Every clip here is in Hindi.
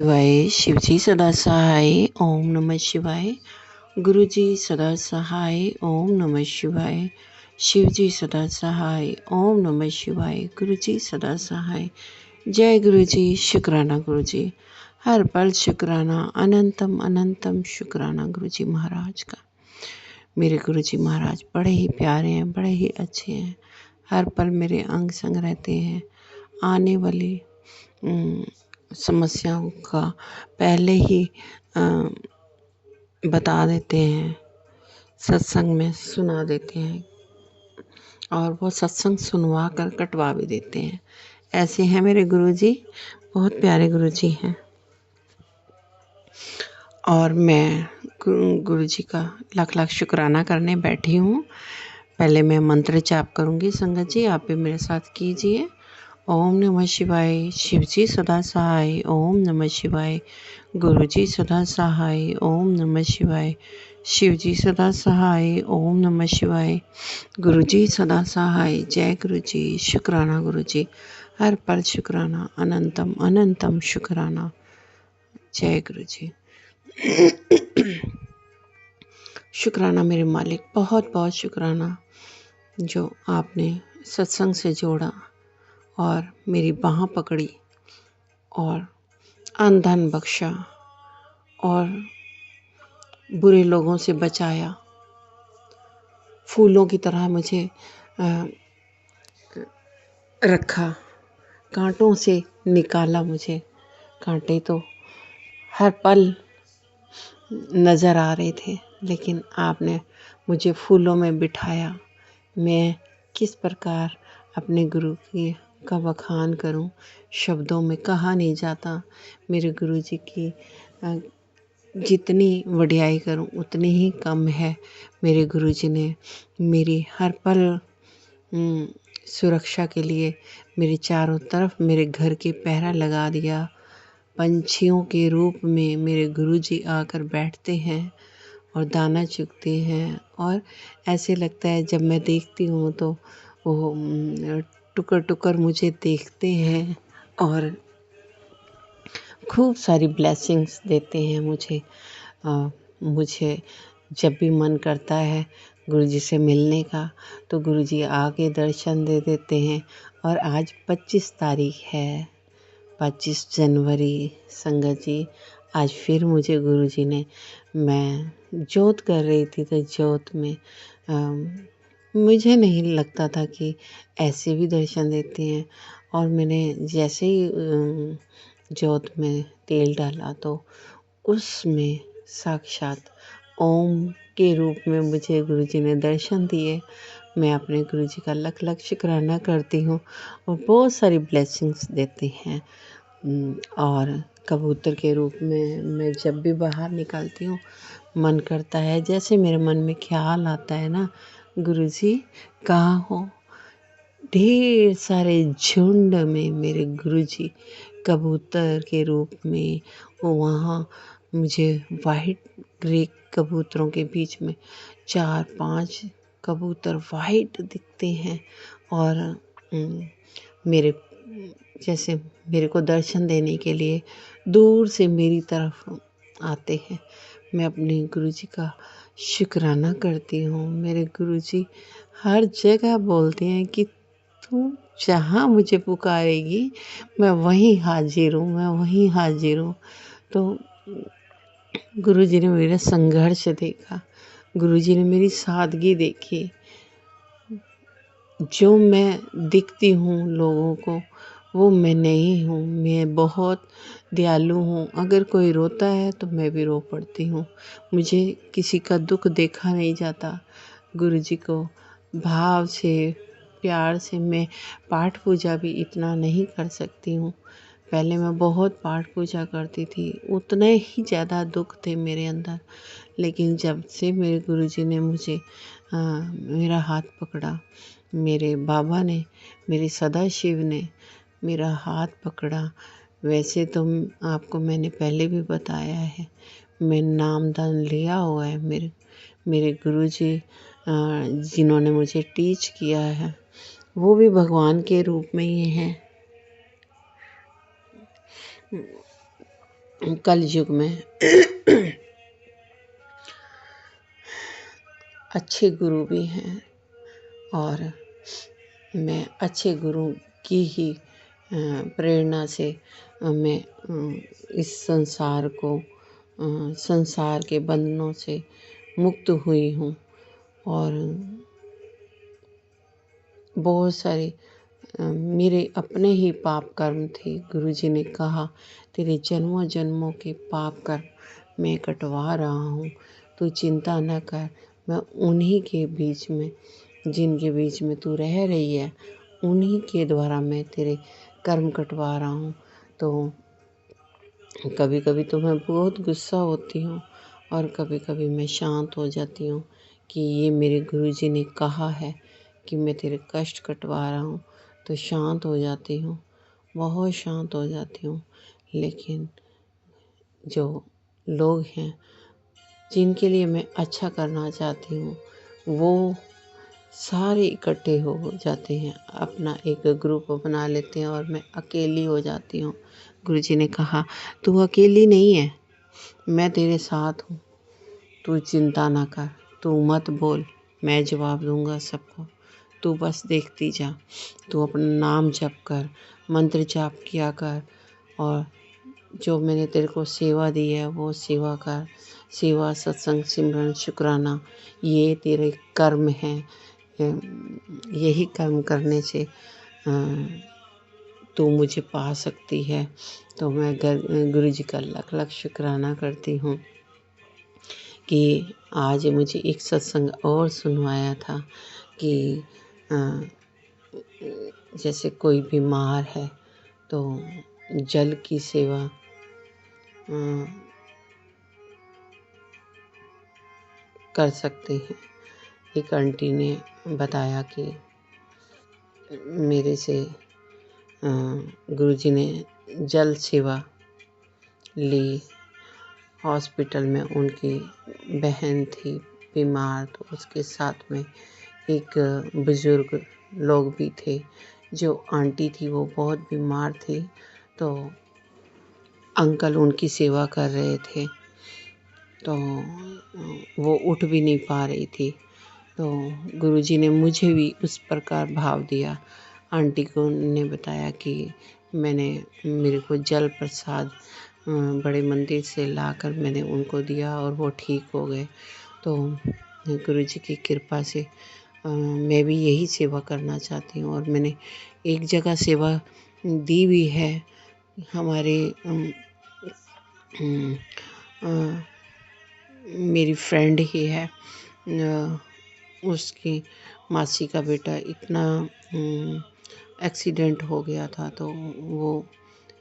शिवाय शिवजी सदा सहाय ओम नमः शिवाय। गुरुजी सदा सहाय ओम नमः शिवाय। शिवजी सदा सहाय ओम नमः शिवाय। गुरुजी सदा सहाय। जय गुरुजी। शुक्राना गुरुजी। हर पल शुक्राना। अनंतम अनंतम शुक्राना गुरुजी महाराज का। मेरे गुरुजी महाराज बड़े ही प्यारे हैं, बड़े ही अच्छे हैं। हर पल मेरे अंग संग रहते हैं। आने वाली समस्याओं का पहले ही बता देते हैं, सत्संग में सुना देते हैं और वो सत्संग सुनवा कर कटवा भी देते हैं। ऐसे हैं मेरे गुरुजी, बहुत प्यारे गुरुजी हैं। और मैं गुरुजी का लाख लाख शुक्राना करने बैठी हूँ। पहले मैं मंत्र जाप करूँगी। संगत जी आप भी मेरे साथ कीजिए। ओम नमः शिवाय। शिवजी सदा सहाय ओम नमः शिवाय। गुरुजी सदा सहाय ओम नमः शिवाय। शिवजी सदा सहाय ओम नमः शिवाय। गुरुजी सदा सहाय। जय गुरुजी। शुक्राना गुरुजी। हर पल शुक्राना। अनंतम अनंतम शुक्राना। जय गुरुजी। शुक्राना मेरे मालिक, बहुत बहुत शुक्राना जो आपने सत्संग से जोड़ा और मेरी बाँह पकड़ी और अन्न धन बख्शा और बुरे लोगों से बचाया। फूलों की तरह मुझे रखा, कांटों से निकाला मुझे। कांटे तो हर पल नज़र आ रहे थे, लेकिन आपने मुझे फूलों में बिठाया। मैं किस प्रकार अपने गुरु की का बखान करूं, शब्दों में कहा नहीं जाता। मेरे गुरुजी की जितनी वडियाई करूं उतनी ही कम है। मेरे गुरुजी ने मेरी हर पल सुरक्षा के लिए मेरे चारों तरफ मेरे घर के पहरा लगा दिया। पंछियों के रूप में मेरे गुरुजी आकर बैठते हैं और दाना चुगते हैं और ऐसे लगता है जब मैं देखती हूँ तो वो टुकर टुकर मुझे देखते हैं और खूब सारी ब्लेसिंग्स देते हैं मुझे। मुझे जब भी मन करता है गुरुजी से मिलने का तो गुरुजी आके दर्शन दे देते हैं। और आज 25 तारीख है, 25 जनवरी। संगत जी आज फिर मुझे गुरुजी ने, मैं जोत कर रही थी तो जोत में मुझे नहीं लगता था कि ऐसे भी दर्शन देते हैं। और मैंने जैसे ही जोत में तेल डाला तो उसमें साक्षात ओम के रूप में मुझे गुरुजी ने दर्शन दिए। मैं अपने गुरुजी का लख लख शुक्राना करती हूँ और बहुत सारी ब्लेसिंग्स देते हैं। और कबूतर के रूप में मैं जब भी बाहर निकलती हूँ मन करता है, जैसे मेरे मन में ख्याल आता है ना, गुरुजी कहाँ हो। ढेर सारे झुंड में मेरे गुरुजी कबूतर के रूप में वो वहाँ मुझे वाइट ग्रे कबूतरों के बीच में 4-5 कबूतर वाइट दिखते हैं और मेरे जैसे मेरे को दर्शन देने के लिए दूर से मेरी तरफ आते हैं। मैं अपने गुरुजी का शुक्राना करती हूँ। मेरे गुरुजी हर जगह बोलते हैं कि तू जहाँ मुझे पुकारेगी मैं वहीं हाजिर हूँ, मैं वहीं हाजिर हूँ। तो गुरुजी ने मेरा संघर्ष देखा, गुरुजी ने मेरी सादगी देखी। जो मैं दिखती हूँ लोगों को वो मैं नहीं हूँ। मैं बहुत दयालु हूँ। अगर कोई रोता है तो मैं भी रो पड़ती हूँ। मुझे किसी का दुख देखा नहीं जाता। गुरुजी को भाव से प्यार से मैं पाठ पूजा भी इतना नहीं कर सकती हूँ। पहले मैं बहुत पाठ पूजा करती थी, उतने ही ज़्यादा दुख थे मेरे अंदर। लेकिन जब से मेरे गुरुजी ने मुझे मेरा हाथ पकड़ा, मेरे बाबा ने, मेरे सदाशिव ने मेरा हाथ पकड़ा। वैसे तो आपको मैंने पहले भी बताया है, मैं नामदान लिया हुआ है। मेरे गुरुजी जिन्होंने मुझे टीच किया है वो भी भगवान के रूप में ही हैं। कलयुग में अच्छे गुरु भी हैं और मैं अच्छे गुरु की ही प्रेरणा से मैं इस संसार के बंधनों से मुक्त हुई हूँ। और बहुत सारे मेरे अपने ही पाप कर्म थे। गुरुजी ने कहा, तेरे जन्मों जन्मों के पाप कर्म मैं कटवा रहा हूँ, तू चिंता न कर। मैं उन्हीं के बीच में, जिनके बीच में तू रह रही है, उन्हीं के द्वारा मैं तेरे कर्म कटवा रहा हूँ। तो कभी कभी तो मैं बहुत गुस्सा होती हूँ और कभी कभी मैं शांत हो जाती हूँ कि ये मेरे गुरुजी ने कहा है कि मैं तेरे कष्ट कटवा रहा हूँ, तो शांत हो जाती हूँ, बहुत शांत हो जाती हूँ। लेकिन जो लोग हैं जिनके लिए मैं अच्छा करना चाहती हूँ, वो सारे इकट्ठे हो जाते हैं, अपना एक ग्रुप बना लेते हैं और मैं अकेली हो जाती हूँ। गुरुजी ने कहा, तू अकेली नहीं है, मैं तेरे साथ हूँ, तू चिंता ना कर, तू मत बोल, मैं जवाब दूंगा सबको, तू बस देखती जा, तू अपना नाम जप कर, मंत्र जाप किया कर और जो मैंने तेरे को सेवा दी है वो सेवा कर। सेवा, सत्संग, सिमरन, शुक्राना, ये तेरे कर्म हैं। यही कर्म करने से तू मुझे पा सकती है। तो मैं गुरुजी का लाख लाख शुक्राना करती हूँ कि आज मुझे एक सत्संग और सुनवाया था कि जैसे कोई बीमार है तो जल की सेवा कर सकते हैं। एक आंटी ने बताया कि मेरे से गुरुजी ने जल सेवा ली। हॉस्पिटल में उनकी बहन थी बीमार, तो उसके साथ में एक बुज़ुर्ग लोग भी थे। जो आंटी थी वो बहुत बीमार थी, तो अंकल उनकी सेवा कर रहे थे, तो वो उठ भी नहीं पा रही थी। तो गुरुजी ने मुझे भी उस प्रकार भाव दिया। आंटी को ने बताया कि मेरे को जल प्रसाद बड़े मंदिर से लाकर मैंने उनको दिया और वो ठीक हो गए। तो गुरुजी की कृपा से मैं भी यही सेवा करना चाहती हूँ और मैंने एक जगह सेवा दी भी है। हमारे मेरी फ्रेंड ही है, उसकी मासी का बेटा इतना एक्सीडेंट हो गया था, तो वो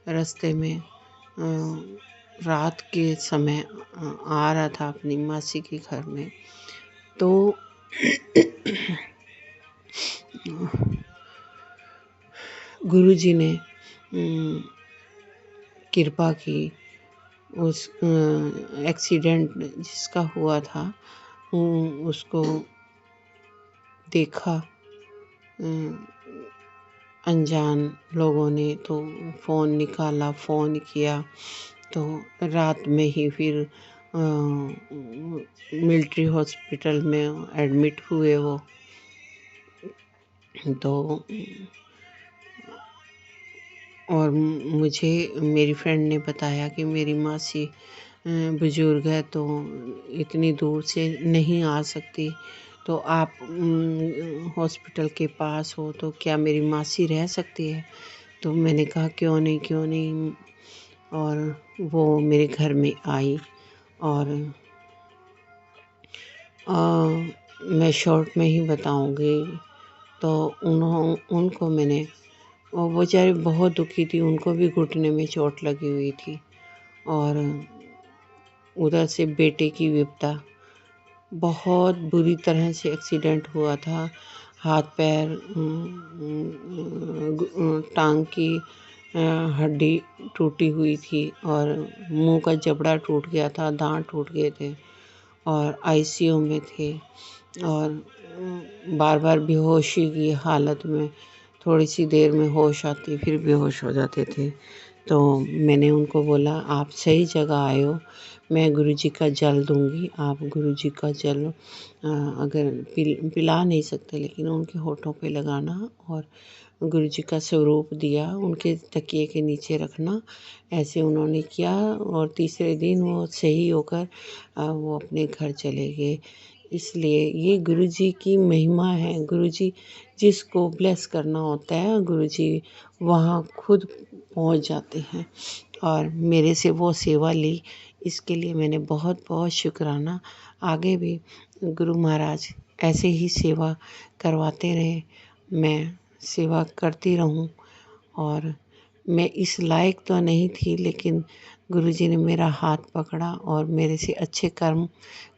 रास्ते में रात के समय आ रहा था अपनी मासी के घर में। तो गुरुजी ने कृपा की, उस एक्सीडेंट जिसका हुआ था उसको देखा अनजान लोगों ने, तो फ़ोन निकाला, फ़ोन किया, तो रात में ही फिर मिलिट्री हॉस्पिटल में एडमिट हुए वो। तो और मुझे मेरी फ्रेंड ने बताया कि मेरी मासी बुज़ुर्ग है, तो इतनी दूर से नहीं आ सकती, तो आप हॉस्पिटल के पास हो तो क्या मेरी मासी रह सकती है? तो मैंने कहा क्यों नहीं। और वो मेरे घर में आई और मैं शॉर्ट में ही बताऊंगी। तो उनको मैंने, और वो बेचारी बहुत दुखी थी, उनको भी घुटने में चोट लगी हुई थी और उधर से बेटे की विपदा, बहुत बुरी तरह से एक्सीडेंट हुआ था। हाथ पैर, टांग की हड्डी टूटी हुई थी और मुंह का जबड़ा टूट गया था, दांत टूट गए थे और आईसीयू में थे और बार बार बेहोशी की हालत में, थोड़ी सी देर में होश आती फिर बेहोश हो जाते थे। तो मैंने उनको बोला आप सही जगह आए हो, मैं गुरुजी का जल दूंगी, आप गुरुजी का जल अगर पिला नहीं सकते लेकिन उनके होठों पे लगाना और गुरुजी का स्वरूप दिया, उनके तकिए के नीचे रखना। ऐसे उन्होंने किया और तीसरे दिन वो सही होकर वो अपने घर चले गए। इसलिए ये गुरुजी की महिमा है। गुरुजी जिसको ब्लेस करना होता है, गुरुजी वहाँ खुद पहुँच जाते हैं और मेरे से वो सेवा ली। इसके लिए मैंने बहुत बहुत शुक्राना। आगे भी गुरु महाराज ऐसे ही सेवा करवाते रहे, मैं सेवा करती रहूं। और मैं इस लायक तो नहीं थी लेकिन गुरुजी ने मेरा हाथ पकड़ा और मेरे से अच्छे कर्म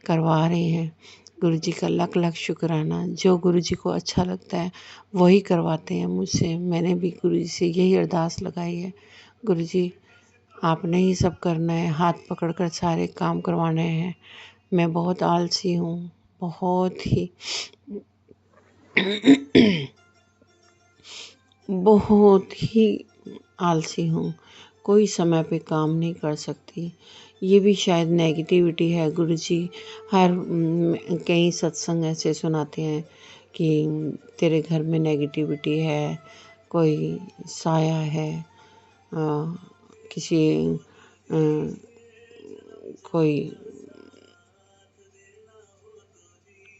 करवा रहे हैं। गुरुजी का लाख लाख शुक्राना। जो गुरुजी को अच्छा लगता है वही करवाते हैं मुझसे। मैंने भी गुरुजी से यही अरदास लगाई है, गुरुजी आपने ही सब करना है, हाथ पकड़कर सारे काम करवाने हैं। मैं बहुत आलसी हूँ, बहुत ही बहुत ही आलसी हूँ, कोई समय पे काम नहीं कर सकती। ये भी शायद नेगेटिविटी है। गुरुजी कई सत्संग ऐसे सुनाते हैं कि तेरे घर में नेगेटिविटी है, कोई साया है, किसी अ, कोई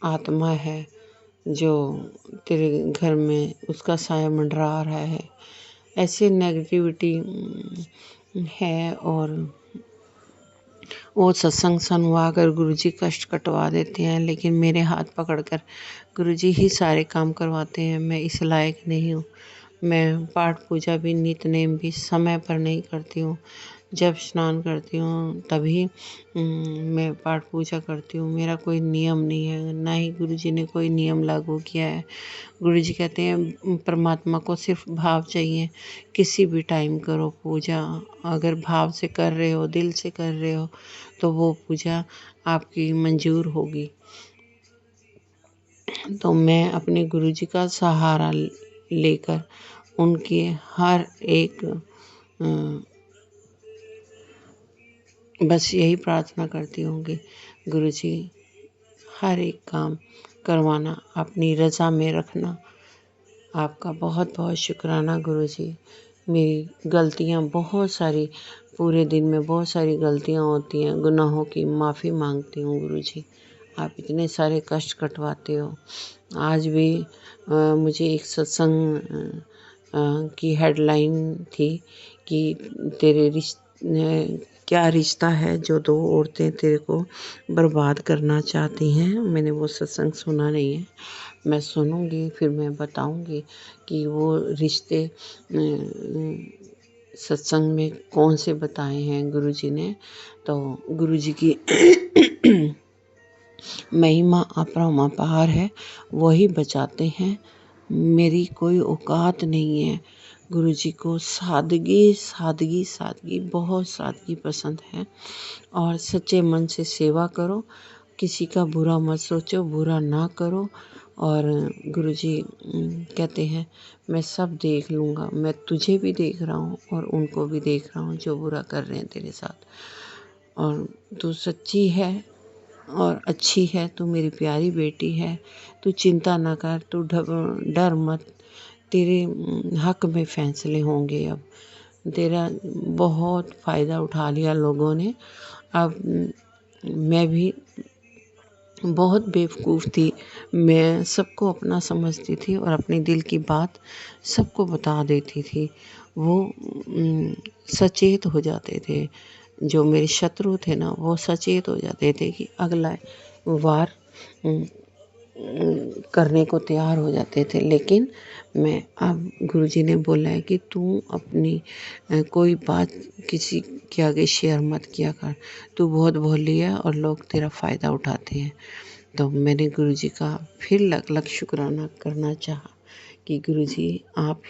आत्मा है जो तेरे घर में उसका साया मंडरा रहा है। ऐसे नेगेटिविटी है। और वो सत्संग सुनवा कर गुरुजी कष्ट कटवा देते हैं, लेकिन मेरे हाथ पकड़कर गुरुजी ही सारे काम करवाते हैं। मैं इस लायक नहीं हूँ। मैं पाठ पूजा भी नित्य नेम भी समय पर नहीं करती हूँ। जब स्नान करती हूँ तभी मैं पाठ पूजा करती हूँ। मेरा कोई नियम नहीं है, ना ही गुरुजी ने कोई नियम लागू किया है। गुरुजी कहते हैं परमात्मा को सिर्फ भाव चाहिए, किसी भी टाइम करो पूजा। अगर भाव से कर रहे हो, दिल से कर रहे हो तो वो पूजा आपकी मंजूर होगी। तो मैं अपने गुरुजी का सहारा लेकर उनके हर एक बस यही प्रार्थना करती हूँ कि गुरुजी हर एक काम करवाना, अपनी रज़ा में रखना। आपका बहुत बहुत शुक्राना गुरुजी। मेरी गलतियाँ बहुत सारी, पूरे दिन में बहुत सारी गलतियाँ होती हैं, गुनाहों की माफ़ी मांगती हूँ गुरुजी। आप इतने सारे कष्ट कटवाते हो। आज भी मुझे एक सत्संग की हेडलाइन थी कि तेरे क्या रिश्ता है जो दो औरतें तेरे को बर्बाद करना चाहती हैं। मैंने वो सत्संग सुना नहीं है, मैं सुनूंगी फिर मैं बताऊंगी कि वो रिश्ते सत्संग में कौन से बताए हैं गुरुजी ने। तो गुरुजी की महिमा अपरंपार है, वही बचाते हैं। मेरी कोई औकात नहीं है। गुरुजी को सादगी सादगी सादगी, बहुत सादगी पसंद है। और सच्चे मन से सेवा करो, किसी का बुरा मत सोचो, बुरा ना करो। और गुरुजी कहते हैं मैं सब देख लूँगा, मैं तुझे भी देख रहा हूँ और उनको भी देख रहा हूँ जो बुरा कर रहे हैं तेरे साथ। और तू सच्ची है और अच्छी है, तू मेरी प्यारी बेटी है, तू चिंता ना कर, तू डर मत। तेरे हक में फैसले होंगे। अब तेरा बहुत फ़ायदा उठा लिया लोगों ने। अब मैं भी बहुत बेवकूफ़ थी, मैं सबको अपना समझती थी और अपने दिल की बात सबको बता देती थी। वो सचेत हो जाते थे, जो मेरे शत्रु थे ना, वो सचेत हो जाते थे कि अगला वार करने को तैयार हो जाते थे। लेकिन मैं अब गुरुजी ने बोला है कि तू अपनी कोई बात किसी के आगे शेयर मत किया कर, तू बहुत भोली है और लोग तेरा फ़ायदा उठाते हैं। तो मैंने गुरुजी का फिर लाख लाख शुक्राना करना चाहा कि गुरुजी आप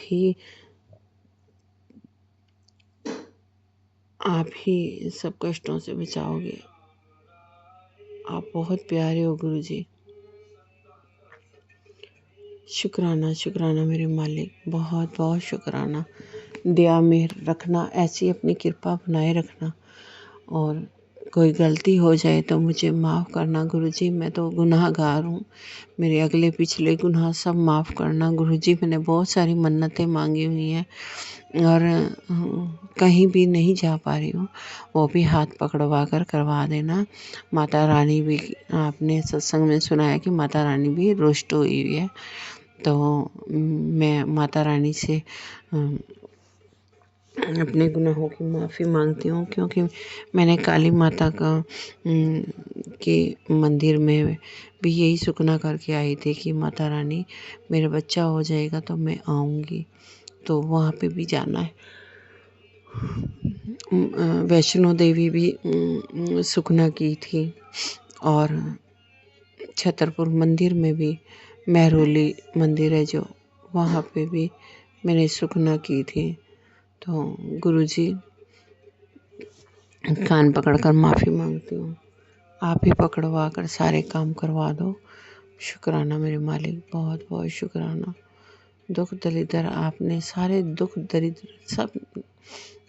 ही सब कष्टों से बचाओगे। आप बहुत प्यारे हो गुरुजी। शुक्राना शुक्राना मेरे मालिक, बहुत बहुत शुक्राना। दया में रखना, ऐसी अपनी कृपा बनाए रखना। और कोई गलती हो जाए तो मुझे माफ़ करना गुरुजी, मैं तो गुनाहगार हूँ। मेरे अगले पिछले गुनाह सब माफ़ करना गुरुजी। मैंने बहुत सारी मन्नतें मांगी हुई हैं और कहीं भी नहीं जा पा रही हूँ, वो भी हाथ पकड़वा कर करवा देना। माता रानी भी, आपने सत्संग में सुनाया कि माता रानी भी रुष्ट हुई हुई है, तो मैं माता रानी से अपने गुनाहों की माफ़ी मांगती हूँ, क्योंकि मैंने काली माता के मंदिर में भी यही सुखना करके आई थी कि माता रानी मेरा बच्चा हो जाएगा तो मैं आऊँगी, तो वहाँ पे भी जाना है। वैष्णो देवी भी सुखना की थी, और छतरपुर मंदिर में भी, महरोली मंदिर है जो, वहाँ पे भी मैंने सुखना की थी। तो गुरुजी, कान पकड़कर माफ़ी मांगती हूँ, आप ही पकड़वा कर सारे काम करवा दो। शुक्राना मेरे मालिक, बहुत बहुत शुक्राना। दुख दरिद्र, आपने सारे दुख दरिद्र सब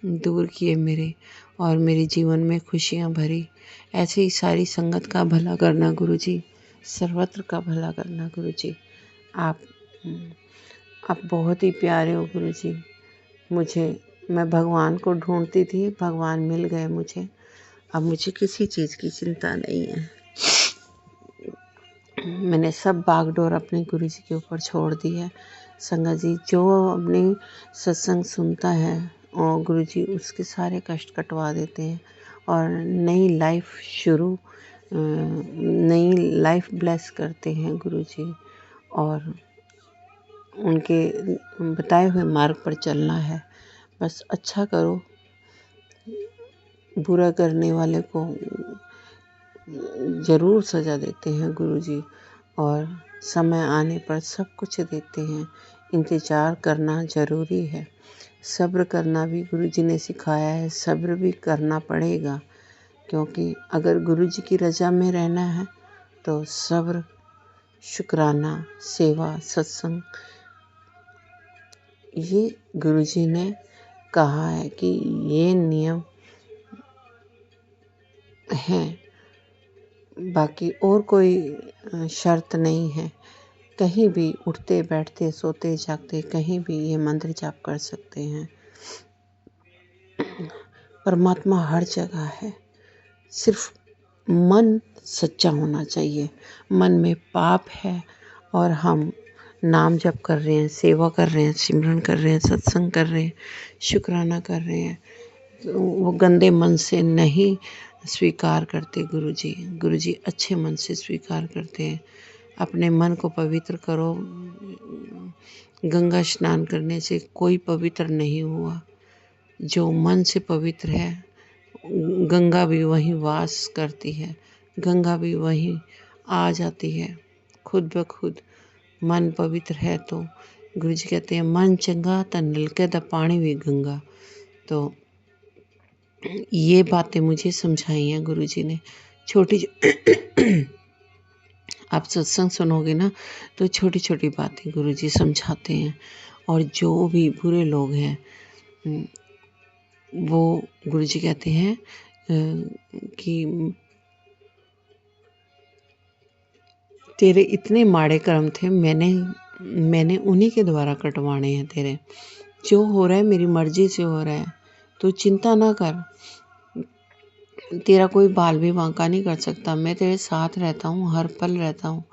दूर किए मेरे, और मेरे जीवन में खुशियाँ भरी। ऐसे ही सारी संगत का भला करना गुरुजी, सर्वत्र का भला करना गुरुजी। आप बहुत ही प्यारे हो गुरुजी। मैं भगवान को ढूंढती थी, भगवान मिल गए मुझे। अब मुझे किसी चीज़ की चिंता नहीं है। मैंने सब बागडोर अपने गुरुजी के ऊपर छोड़ दी है। संगत जी जो अपनी सत्संग सुनता है और गुरुजी उसके सारे कष्ट कटवा देते हैं, और नई लाइफ ब्लेस करते हैं गुरुजी। और उनके बताए हुए मार्ग पर चलना है, बस अच्छा करो। बुरा करने वाले को ज़रूर सज़ा देते हैं गुरुजी, और समय आने पर सब कुछ देते हैं। इंतज़ार करना ज़रूरी है, सब्र करना भी गुरुजी ने सिखाया है। सब्र भी करना पड़ेगा, क्योंकि अगर गुरुजी की रज़ा में रहना है तो सब्र, शुक्राना, सेवा, सत्संग, ये गुरुजी ने कहा है कि ये नियम हैं। बाकी और कोई शर्त नहीं है। कहीं भी उठते बैठते सोते जागते कहीं भी ये मंत्र जाप कर सकते हैं। परमात्मा हर जगह है, सिर्फ मन सच्चा होना चाहिए। मन में पाप है और हम नाम जप कर रहे हैं, सेवा कर रहे हैं, सिमरन कर रहे हैं, सत्संग कर रहे हैं, शुक्राना कर रहे हैं, तो वो गंदे मन से नहीं स्वीकार करते गुरुजी। गुरुजी अच्छे मन से स्वीकार करते हैं। अपने मन को पवित्र करो। गंगा स्नान करने से कोई पवित्र नहीं हुआ। जो मन से पवित्र है, गंगा भी वहीं वास करती है, गंगा भी वहीं आ जाती है खुद ब खुद। मन पवित्र है तो गुरुजी कहते हैं मन चंगा त नलके दा पानी भी गंगा। तो ये बातें मुझे समझाई हैं गुरुजी ने। छोटी आप सत्संग सुनोगे ना तो छोटी छोटी बातें गुरुजी समझाते हैं। और जो भी बुरे लोग हैं वो गुरुजी कहते हैं कि तेरे इतने माड़े कर्म थे, मैंने उन्हीं के द्वारा कटवाने हैं तेरे। जो हो रहा है मेरी मर्जी से हो रहा है, तो चिंता ना कर। तेरा कोई बाल भी बांका नहीं कर सकता। मैं तेरे साथ रहता हूँ, हर पल रहता हूँ।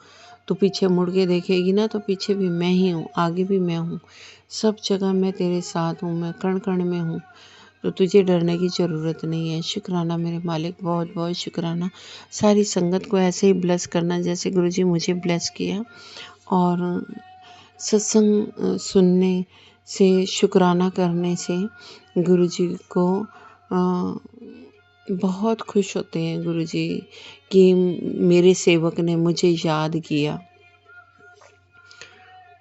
तू पीछे मुड़ के देखेगी ना तो पीछे भी मैं ही हूँ, आगे भी मैं हूँ। सब जगह मैं तेरे साथ हूँ, मैं कण कण में हूँ, तो तुझे डरने की ज़रूरत नहीं है। शुक्राना मेरे मालिक, बहुत बहुत शुक्राना। सारी संगत को ऐसे ही ब्लेस करना जैसे गुरुजी मुझे ब्लेस किया। और सत्संग सुनने से, शुक्राना करने से गुरुजी को बहुत खुश होते हैं गुरुजी कि मेरे सेवक ने मुझे याद किया,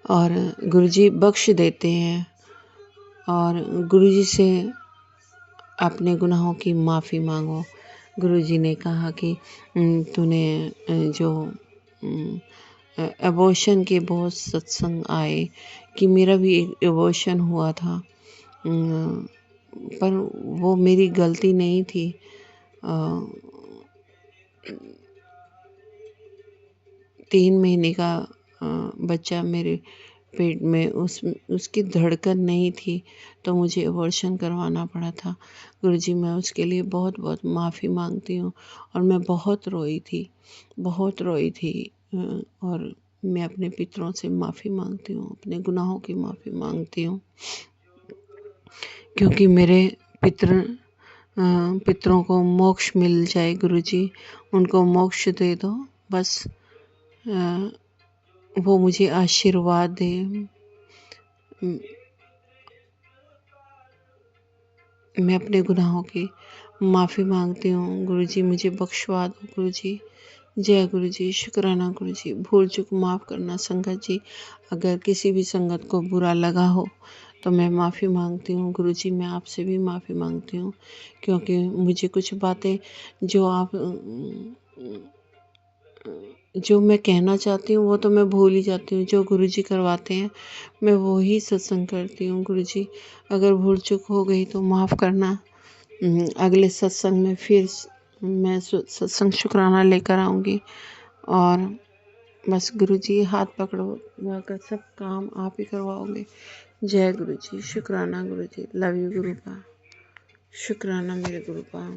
और गुरुजी बख्श देते हैं। और गुरुजी से अपने गुनाहों की माफ़ी मांगो। गुरुजी ने कहा कि तूने जो एबॉर्शन के बहुत सत्संग आए, कि मेरा भी एक एबॉर्शन हुआ था, पर वो मेरी गलती नहीं थी। 3 महीने का बच्चा मेरे पेट में, उसकी धड़कन नहीं थी, तो मुझे अबॉर्शन करवाना पड़ा था। गुरुजी, मैं उसके लिए बहुत बहुत माफ़ी मांगती हूँ। और मैं बहुत रोई थी, बहुत रोई थी। और मैं अपने पितरों से माफ़ी मांगती हूँ, अपने गुनाहों की माफ़ी मांगती हूँ, क्योंकि मेरे पितर पितरों को मोक्ष मिल जाए। गुरुजी, उनको मोक्ष दे दो बस। वो मुझे आशीर्वाद दे। मैं अपने गुनाहों की माफ़ी मांगती हूँ। गुरुजी, मुझे बख्शवा दो। गुरुजी, जय गुरुजी, शुक्राना गुरुजी। भूल चूक माफ़ करना संगत जी। अगर किसी भी संगत को बुरा लगा हो तो मैं माफ़ी मांगती हूँ। गुरुजी, मैं आपसे भी माफ़ी मांगती हूँ, क्योंकि मुझे कुछ बातें जो मैं कहना चाहती हूँ वो तो मैं भूल ही जाती हूँ। जो गुरुजी करवाते हैं मैं वो ही सत्संग करती हूँ। गुरुजी, अगर भूल चूक हो गई तो माफ़ करना। अगले सत्संग में फिर मैं सत्संग शुक्राना लेकर आऊँगी। और बस गुरुजी, हाथ पकड़वा कर सब काम आप ही करवाओगे। जय गुरुजी, शुक्राना गुरुजी। Love you गुरुपा। शुक्राना मेरे गुरुपा।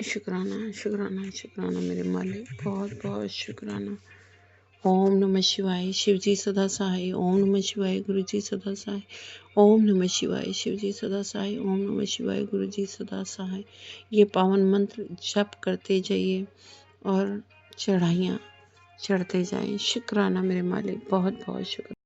शुक्राना शुक्राना शुक्राना मेरे मालिक, बहुत बहुत शुक्राना। ओम नमः शिवाय। शिवजी सदा सहाय। ओम नमः शिवाय। गुरुजी सदा सहाय। ओम नमः शिवाय। शिवजी सदा सहाय। ओम नमः शिवाय। गुरुजी सदा सहाय। ये पावन मंत्र जप करते जाइए और चढ़ाइयाँ चढ़ते जाएं। शुक्राना मेरे मालिक, बहुत बहुत शुक्राना।